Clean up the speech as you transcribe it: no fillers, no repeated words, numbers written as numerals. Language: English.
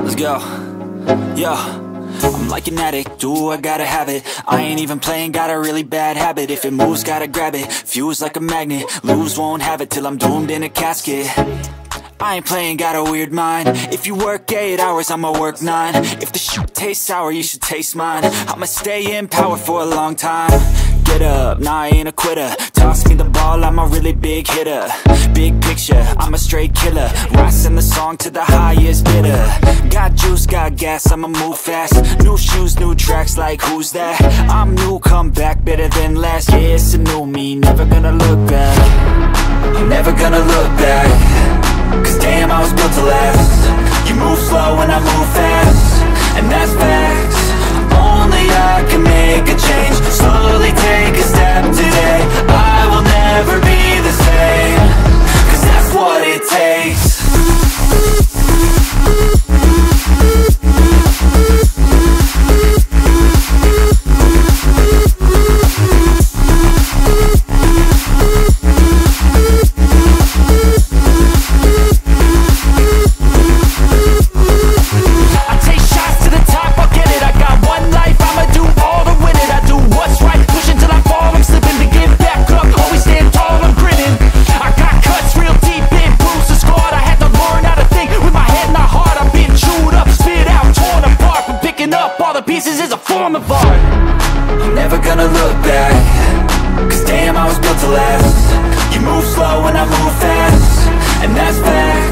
Let's go. Yo, I'm like an addict, do I gotta have it. I ain't even playing, got a really bad habit. If it moves, gotta grab it, fuse like a magnet. Lose, won't have it till I'm doomed in a casket. I ain't playing, got a weird mind. If you work 8 hours, I'ma work 9. If the shit tastes sour, you should taste mine. I'ma stay in power for a long time. Get up, nah, I ain't a quitter. Toss me the ball, I'm a really big hitter. Big picture, I'm a straight killer. Rising the song to the highest bidder. Got juice, got gas, I'ma move fast. New shoes, new tracks, like who's that? I'm new, come back, better than last. Yeah, it's a new me, never gonna look back. I'm never gonna look back. Cause damn, I was built to last. You move slow and I move fast, and that's facts. Only I can make a change. Slowly take a step today. I will never be the same, cause that's what it takes. Pieces is a form of art. I'm never gonna look back. Cause damn, I was built to last. You move slow and I move fast, and that's fact.